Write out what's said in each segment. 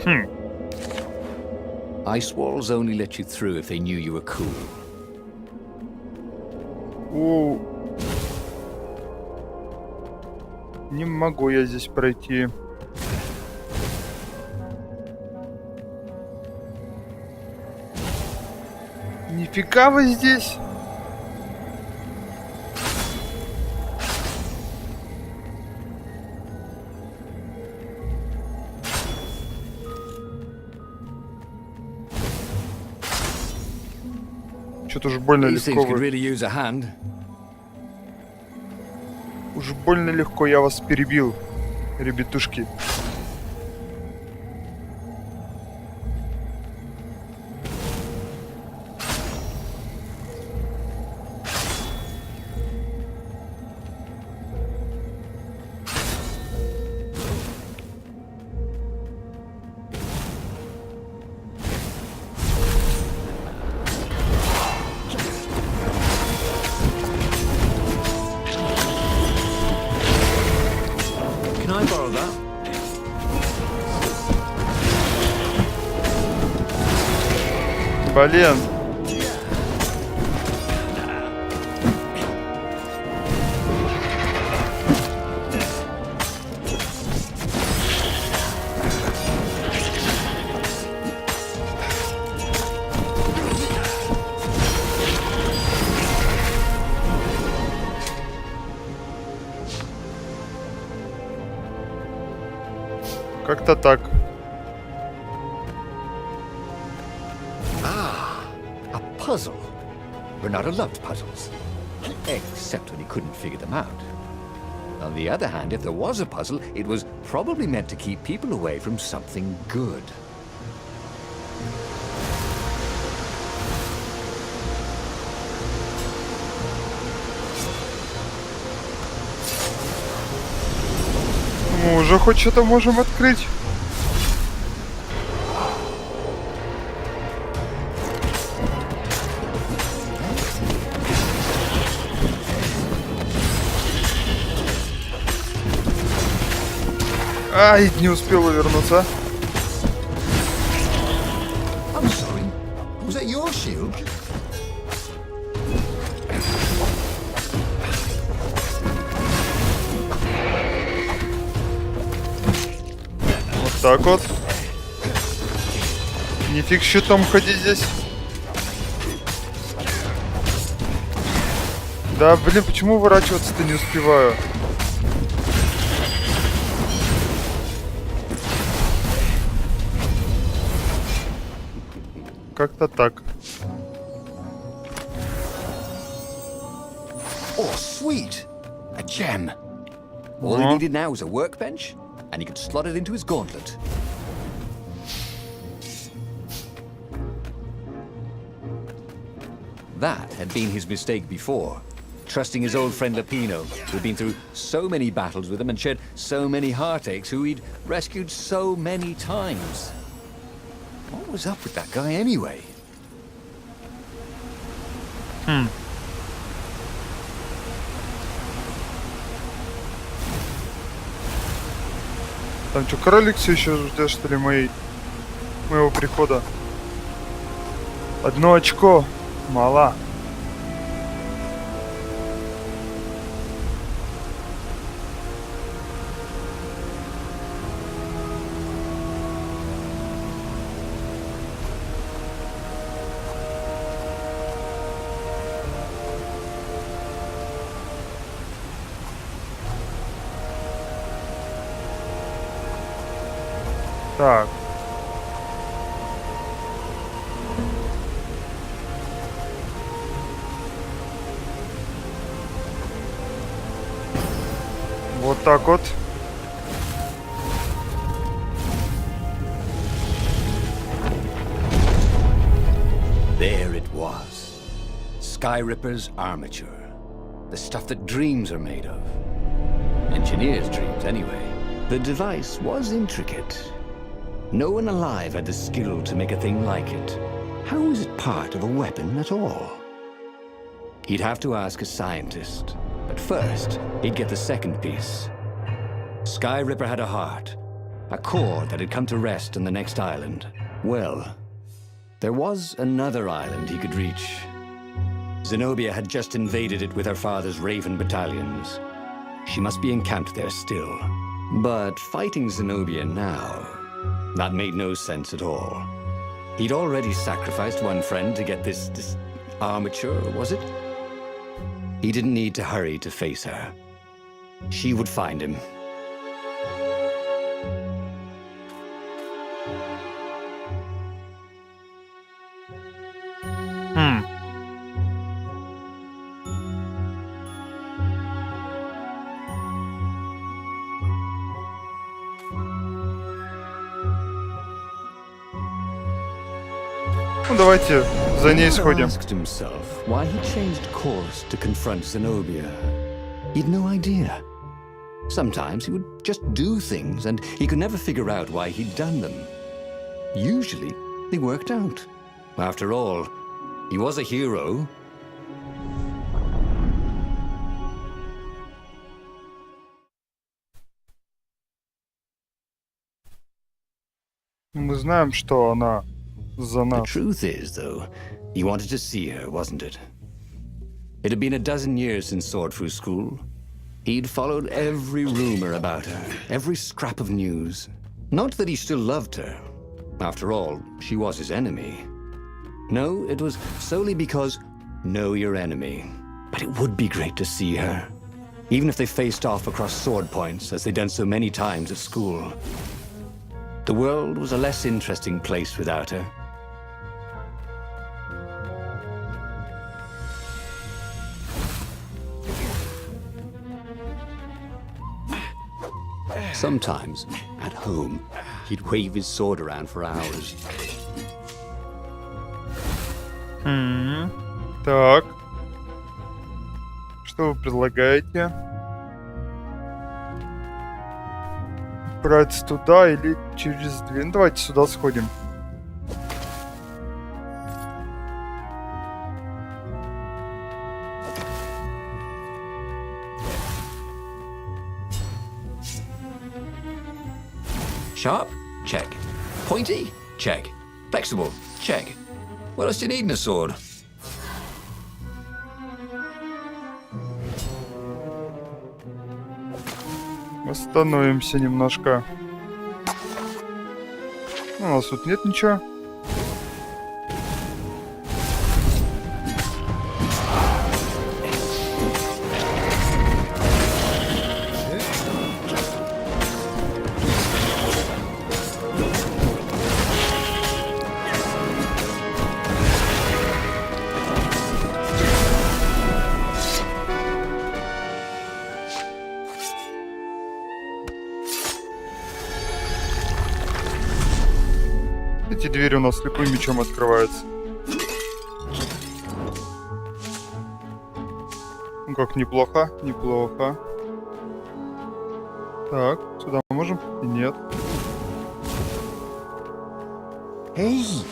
Хм. Ice walls only let you through if they knew you were cool. Не могу я здесь пройти. Нифига вы здесь. Что-то уж больно These things легко could вы. really use a hand. Уж больно легко я вас перебил, ребятушки. Can I borrow that? Блин. Как-то так. A puzzle. Bernardo loved puzzles. Except when he couldn't figure them out. On the other hand, if there was a puzzle, it was probably meant to keep people away from something good. Мы уже хоть что-то можем открыть. Ай, не успел увернуться. I'm sorry. Was that your shield? Вот так вот. Нифиг щитом ходить здесь. Да, блин, почему уворачиваться-то не успеваю? Как-то так. Oh, sweet! A gem. All he needed now was a workbench, and he could slot it into his gauntlet. That had been his mistake before. Trusting his old friend Lapino, who'd been through so many battles with him and shared so many heartaches, who he'd rescued so many times. What was up with that guy anyway? Там что, кролик все еще ждет, что ли, моего прихода? Одно очко. Мало. Так. Вот так вот. There it was. Sky Ripper's armature. The stuff that dreams are made of. Engineers' dreams, anyway. The device was intricate. No one alive had the skill to make a thing like it. How was it part of a weapon at all? He'd have to ask a scientist. But first, he'd get the second piece. Sky Ripper had a heart, a corps that had come to rest on the next island. Well, there was another island he could reach. Zenobia had just invaded it with her father's Raven battalions. She must be encamped there still. But fighting Zenobia now, that made no sense at all. He'd already sacrificed one friend to get this armature, was it? He didn't need to hurry to face her. She would find him. Ну, давайте за ней сходим. Asked himself why he changed course to confront Zenobia. He'd no idea. Sometimes he would just do things, and he could never figure out why he'd done them. Usually, they worked out. After all, he was a hero. Мы знаем, что она за The нас. truth is, though, he wanted to see her, wasn't it? It had been a dozen years since Swordfu School. He'd followed every rumor about her, every scrap of news. Not that he still loved her. After all, she was his enemy. No, it was solely because know your enemy. But it would be great to see her, even if they faced off across sword points as they'd done so many times at school. The world was a less interesting place without her. Sometimes, at home, he'd wave his sword around for hours. Так. Что вы предлагаете? Брать туда или через дверь? Ну, давайте сюда сходим. Sharp? Check. Pointy? Check. Flexible? Check. What else do you need in a sword? Остановимся немножко. У нас тут нет ничего. Эти двери у нас слепым мечом открываются. Ну как, неплохо, неплохо. Так, сюда можем? И нет. Hey!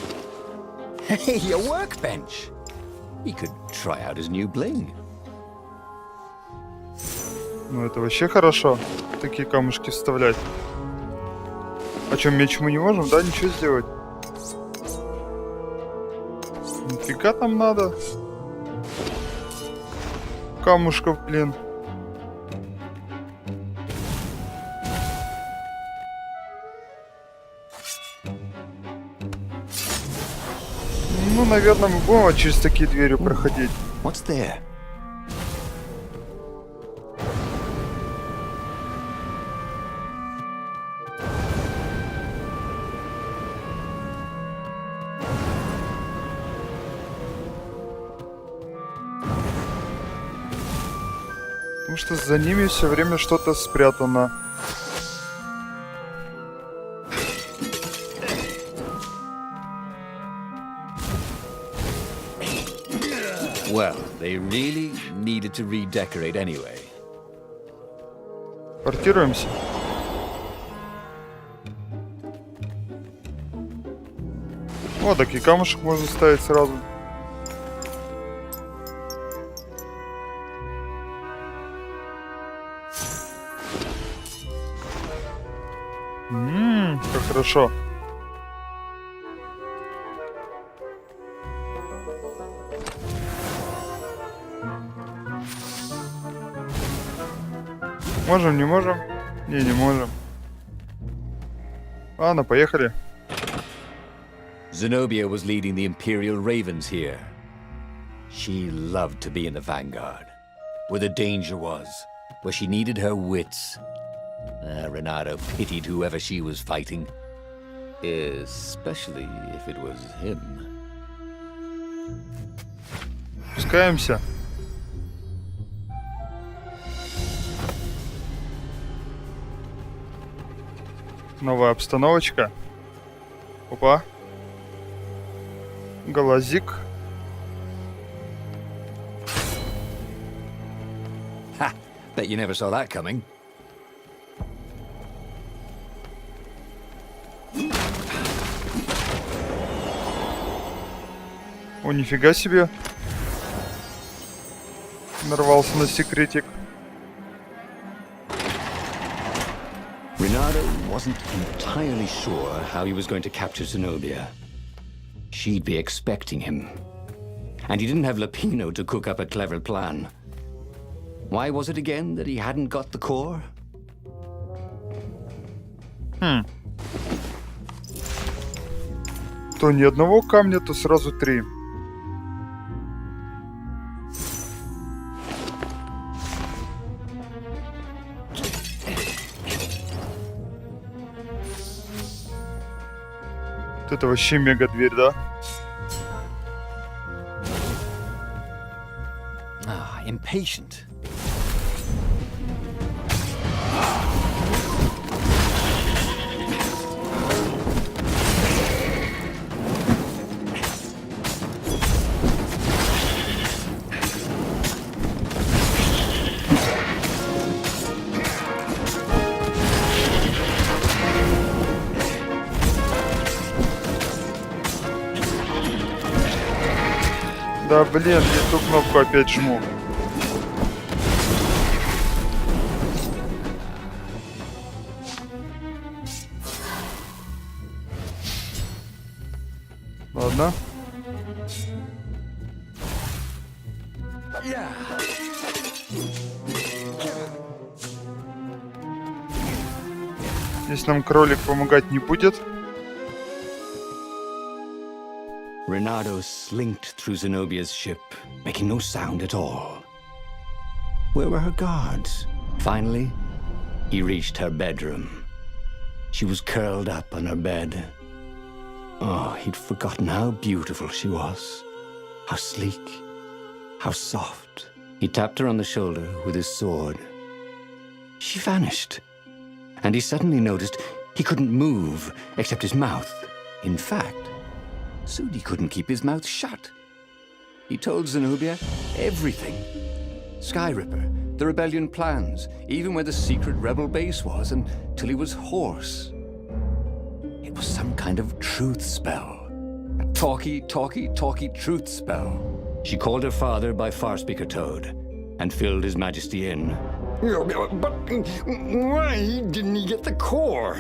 Hey, a workbench! He could try out his new bling. Ну это вообще хорошо, такие камушки вставлять. А чё, меч мы не можем, да, ничего сделать? Нифига там надо. Камушков, блин. Ну, наверное, мы будем вот через такие двери проходить. What's there? Потому что за ними все время что-то спрятано. Well, they really needed to redecorate anyway. Портируемся. О, так и камушек можно ставить сразу. Хорошо. Можем, не можем? Не можем. Ладно, поехали. Zenobia was leading the Imperial Ravens here. She loved to be in the vanguard, where the danger was, where she needed her wits. Renato pitied whoever she was fighting, especially if it was him. Спускаемся. Новая обстановочка. Опа. Глазик. Ha! Bet you never saw that coming. О, нифига себе. Нарвался на секретик. Renato wasn't entirely sure how he was going to capture Zenobia. She'd be expecting him. And he didn't have Lapino to cook up a clever plan. Why was it again that he hadn't got the core? То ни одного камня, то сразу 3. Это вообще мега дверь, да? Impatient. Да блин, не ту кнопку опять жму. Ладно. Если нам кролик помогать не будет. Renato slinked through Zenobia's ship, making no sound at all. Where were her guards? Finally, he reached her bedroom. She was curled up on her bed. Oh, he'd forgotten how beautiful she was. How sleek. How soft. He tapped her on the shoulder with his sword. She vanished. And he suddenly noticed he couldn't move except his mouth. In fact, soon he couldn't keep his mouth shut. He told Zenobia everything. Sky Ripper, the rebellion plans, even where the secret rebel base was, until he was hoarse. It was some kind of truth spell. A talky truth spell. She called her father by Farspeaker Toad and filled His Majesty in. But why didn't he get the core?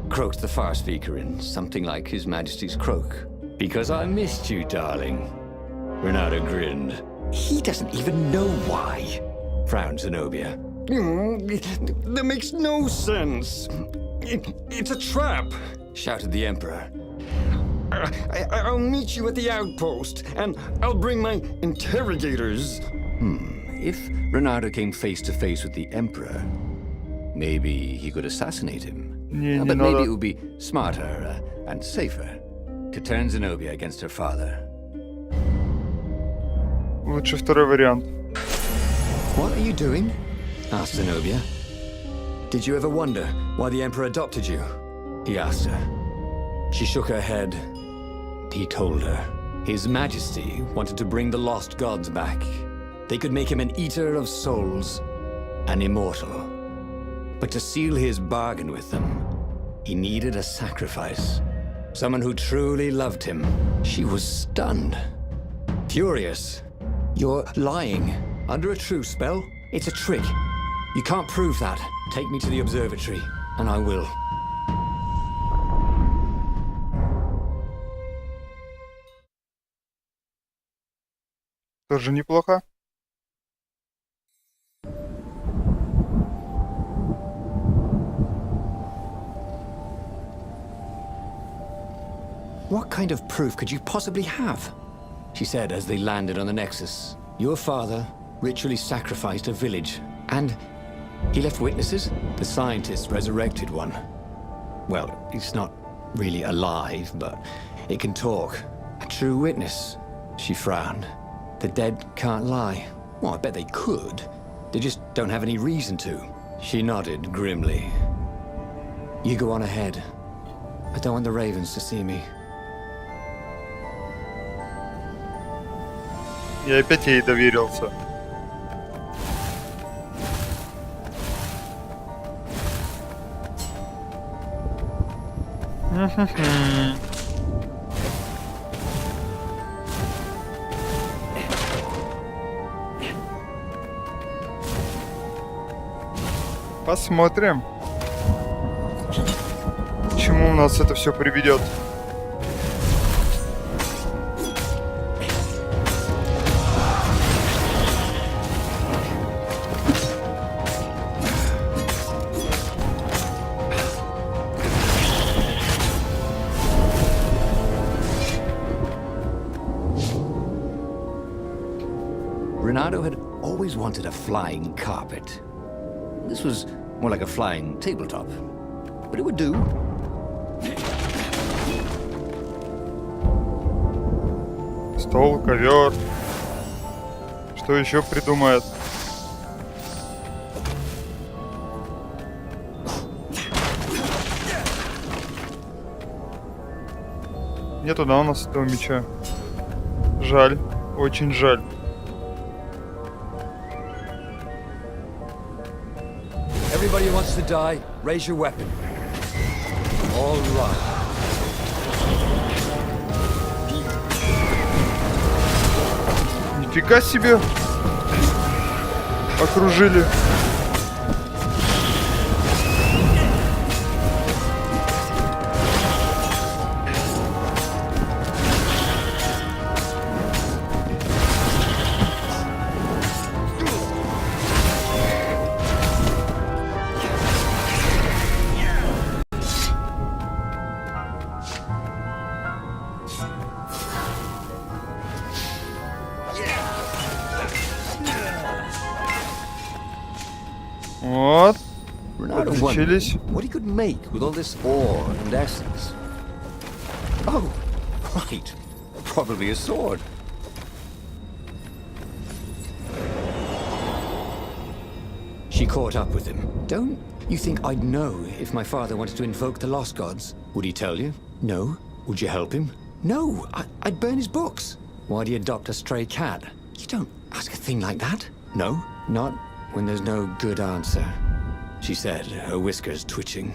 Croaked the Farspeaker in something like His Majesty's croak. Because I missed you, darling. Renato grinned. He doesn't even know why, frowned Zenobia. That makes no sense. It's a trap, shouted the Emperor. I'll meet you at the outpost, and I'll bring my interrogators. If Renato came face to face with the Emperor, maybe he could assassinate him. But maybe it would be smarter and safer to turn Zenobia against her father. Лучше второй вариант. What are you doing? Asked Zenobia. Did you ever wonder why the Emperor adopted you? He asked her. She shook her head. He told her. His Majesty wanted to bring the lost gods back. They could make him an eater of souls, an immortal. But to seal his bargain with them, he needed a sacrifice. Someone who truly loved him. She was stunned. Furious. You're lying. Under a truce spell? It's a trick. You can't prove that. Take me to the observatory, and I will. Тоже неплохо. What kind of proof could you possibly have? She said as they landed on the Nexus. Your father ritually sacrificed a village, and he left witnesses? The scientist resurrected one. Well, it's not really alive, but it can talk. A true witness. She frowned. The dead can't lie. Well, I bet they could. They just don't have any reason to. She nodded grimly. You go on ahead. I don't want the Ravens to see me. Я опять ей доверился. Посмотрим, к чему у нас это все приведет. Renato had always wanted a flying carpet. This was more like a flying tabletop, but it would do. Стол, ковер. Что еще придумает? Нету, да, у нас этого меча. Жаль, очень жаль. Everybody who wants to die, raise your weapon. All right. Нифига себе! Окружили. Вот. Renato Отличились. wondered what he could make with all this ore and essence. Oh, right. Probably a sword. She caught up with him. Don't you think I'd know if my father wanted to invoke the lost gods? Would he tell you? No. Would you help him? No. I'd burn his books. Why'd he adopt a stray cat? You don't ask a thing like that. No, not when there's no good answer, she said, her whiskers twitching.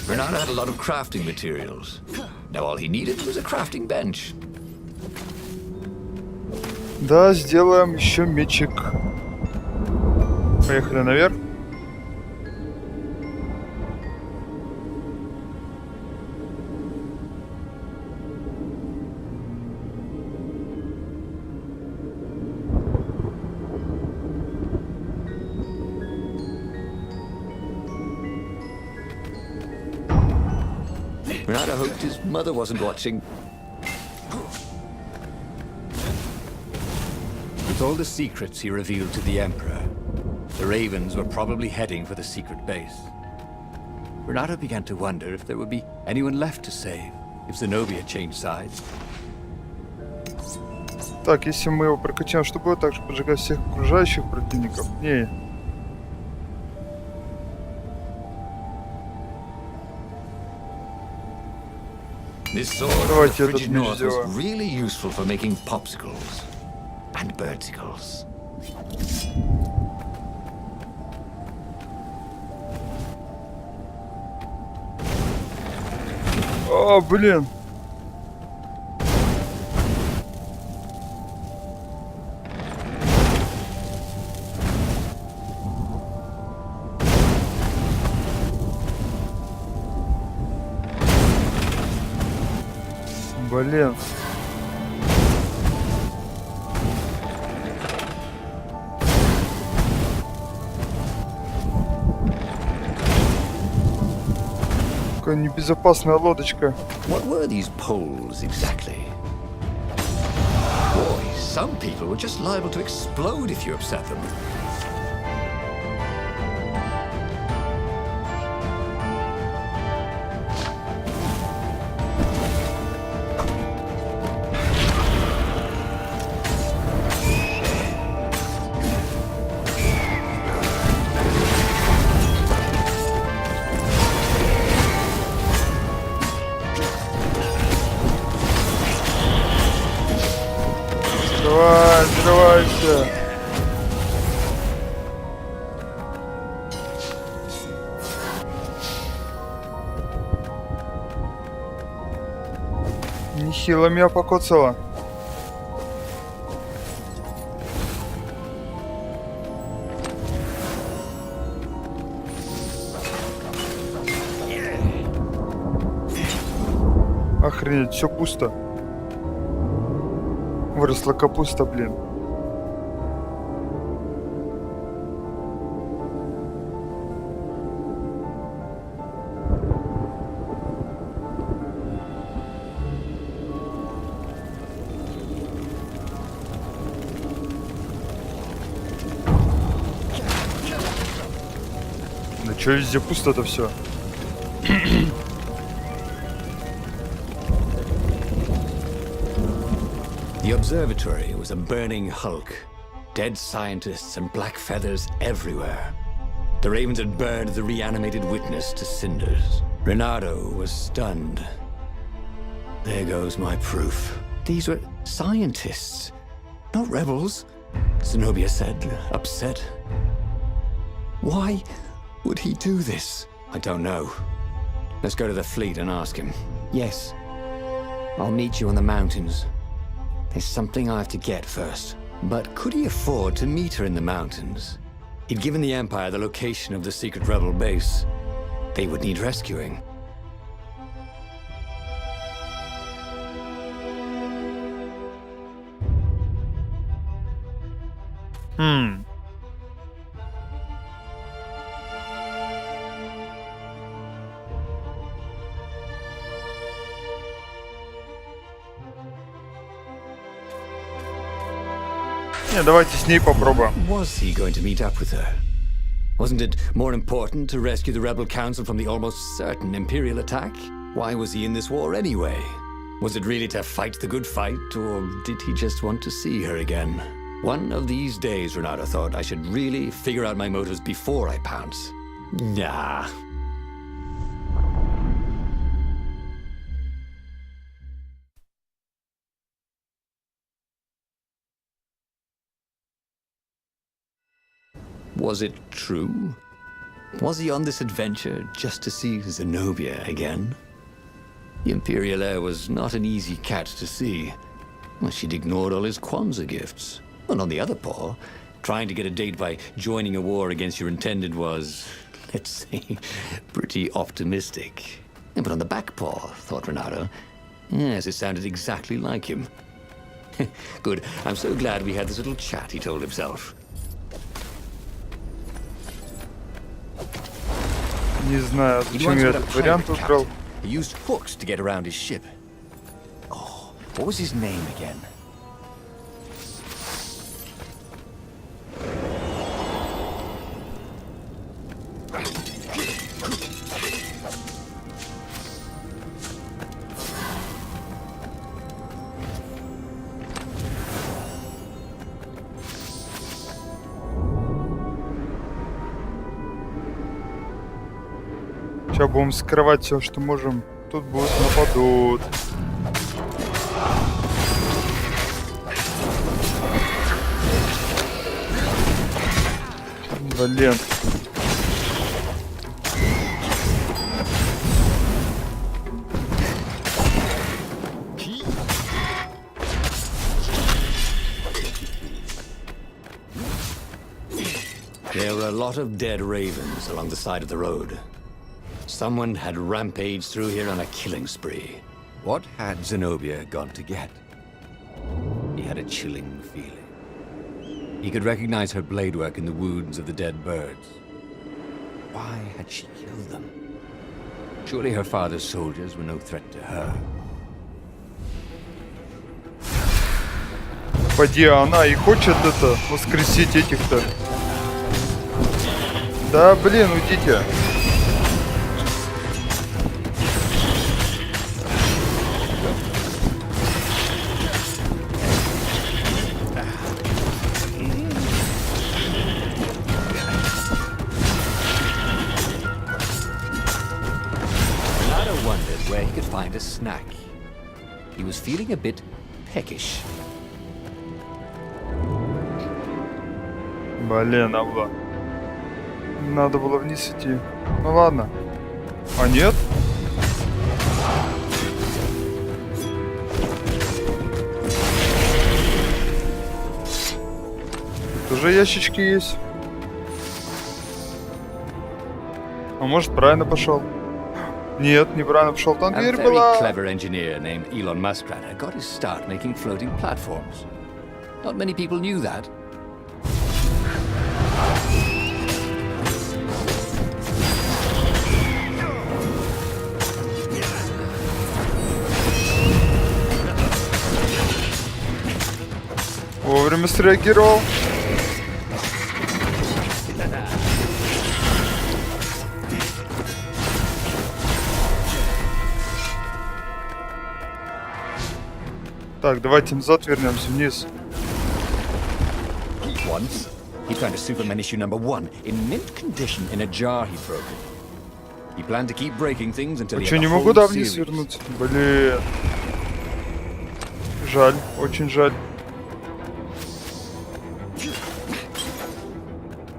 Renato had a lot of crafting materials. Now all he needed was a crafting bench. Да, сделаем еще мечик. Поехали наверх. Renato hoped his mother wasn't watching. With all the secrets he revealed to the Emperor, the Ravens were probably heading for the secret base. Renato began to wonder if there would be anyone left to save, if Zenobia changed sides. Так, если мы его прокачаем, что будет? Также поджигать всех окружающих противников? Не. This sword of the Давайте этот frigid меч north was сделаем. really useful for making popsicles and birdicles. О, блин. Блин. Какая небезопасная лодочка. What were these poles exactly? Boy, some people were just liable to explode if you upset them. Давай, взрывайся. Нехило меня покоцало. Охренеть, все пусто. Выросла капуста, блин. Да чё везде пусто-то все? The observatory was a burning hulk. Dead scientists and black feathers everywhere. The ravens had burned the reanimated witness to cinders. Renato was stunned. There goes my proof. These were scientists, not rebels, Zenobia said, upset. Why would he do this? I don't know. Let's go to the fleet and ask him. Yes. I'll meet you on the mountains. There's something I have to get first. But could he afford to meet her in the mountains? He'd given the Empire the location of the secret rebel base. They would need rescuing. Не, давайте с ней попробуем. Was he going to meet up with her? Wasn't it more important to rescue the Rebel Council from the almost certain Imperial attack? Why was he in this war anyway? Was it really to fight the good fight, or did he just want to see her again? One of these days, Renato thought, I should really figure out my motives before I pounce. Nah. Was it true? Was he on this adventure just to see Zenobia again? The Imperial heir was not an easy cat to see. Well, she'd ignored all his Kwanzaa gifts. And on the other paw, trying to get a date by joining a war against your intended was, let's say, pretty optimistic. But on the back paw, thought Renato, yes, it sounded exactly like him. Good, I'm so glad we had this little chat, he told himself. Не знаю, зачем я этот вариант выбрал. He used hooks to get around his ship. Oh, what was his name again? Сейчас будем скрывать все, что можем. Тут будут нападут. Блин. There were a lot of dead ravens along the side of the road. Someone had rampaged through here on a killing spree. What had Zenobia gone to get? He had a chilling feeling. He could recognize her blade work in the wounds of the dead birds. Why had she killed them? Surely her father's soldiers were no threat to her. Поди, она и хочет это, воскресить этих-то. Да, блин, уйдите. Where he could find a snack. He was feeling a bit peckish. Блин, Алла. Надо было вниз идти. Ну ладно. А нет? Тут уже ящички есть. А может, правильно пошел? Нет, неправильно пошел. Там A дверь very была. clever engineer named Elon Muskrat had got his start making floating platforms. Not many people knew that. Вовремя среагировал. Так, давайте назад вернемся вниз. Once, he found a Superman issue #1 in mint condition in a jar he'd broken. He planned to keep breaking things until he Че, had не a могу, whole да, вниз series. вернуться? Блин. Жаль, очень жаль.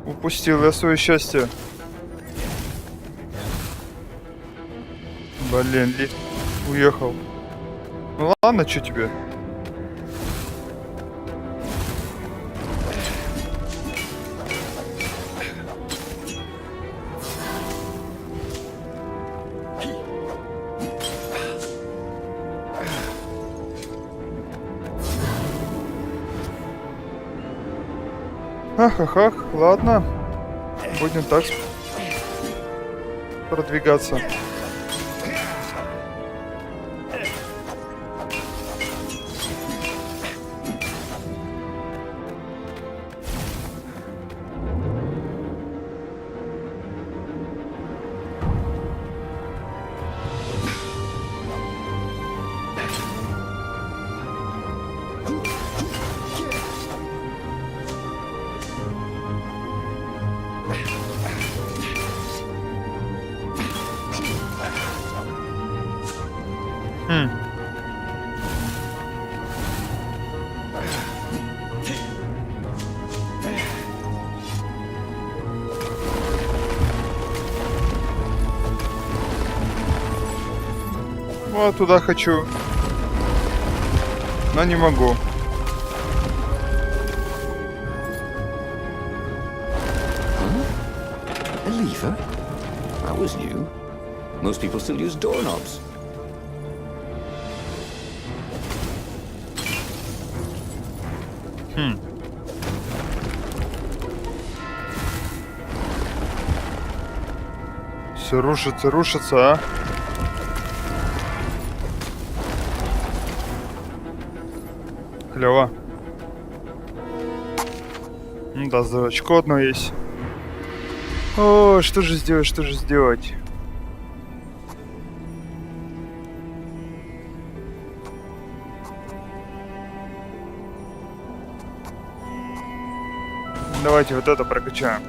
Упустил я свое счастье. Блин, лифт уехал. Ну ладно, что тебе? Ах, ладно. Будем так продвигаться. Вот туда хочу, но не могу. A lever? That was new. Most people still use doorknobs. Все рушится, а? Клево. Да, за очко одно есть. О, что же сделать? Давайте вот это прокачаем.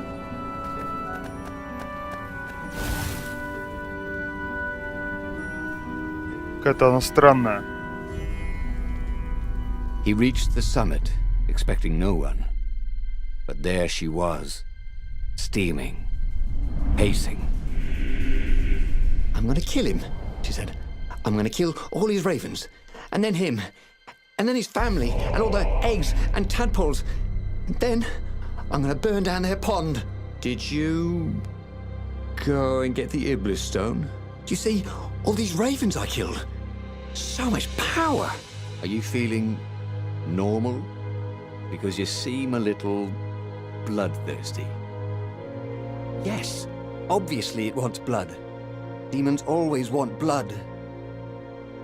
Какая-то она странная. He reached the summit, expecting no one. But there she was, steaming, pacing. I'm gonna kill him, she said. I'm gonna kill all his ravens, and then him, and then his family, and all the eggs and tadpoles. And then I'm gonna burn down their pond. Did you go and get the Iblis stone? Do you see all these ravens I killed? So much power! Are you feeling normal? Because you seem a little bloodthirsty. Yes, obviously it wants blood. Demons always want blood.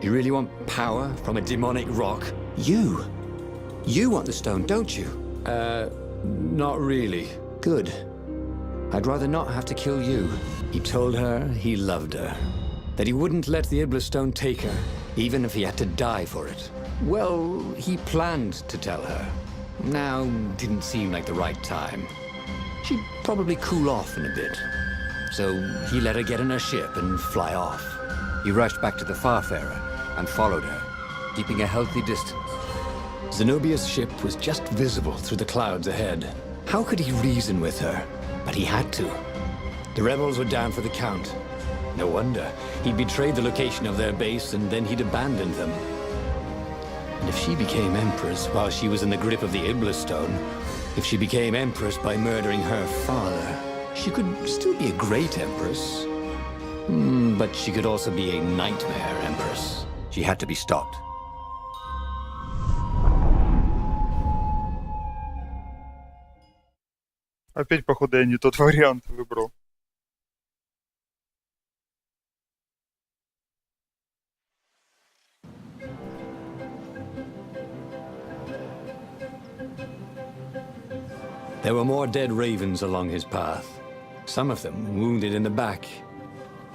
You really want power from a demonic rock? You want the stone, don't you? Not really. Good. I'd rather not have to kill you. He told her he loved her. That he wouldn't let the Iblis stone take her, even if he had to die for it. Well, he planned to tell her. Now didn't seem like the right time. She'd probably cool off in a bit. So he let her get in her ship and fly off. He rushed back to the Farfarer and followed her, keeping a healthy distance. Zenobia's ship was just visible through the clouds ahead. How could he reason with her? But he had to. The rebels were down for the count. No wonder. He'd betrayed the location of their base and then he'd abandoned them. And if she became Empress while she was in the grip of the Iblis Stone, if she became Empress by murdering her father, she could still be a great Empress. But she could also be a nightmare Empress. She had to be stopped. Опять, походу, я не тот вариант выбрал. There were more dead ravens along his path, some of them wounded in the back.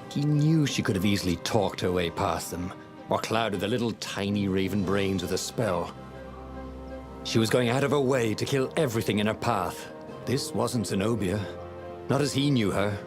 He knew she could have easily talked her way past them, or clouded the little tiny raven brains with a spell. She was going out of her way to kill everything in her path. This wasn't Zenobia, not as he knew her.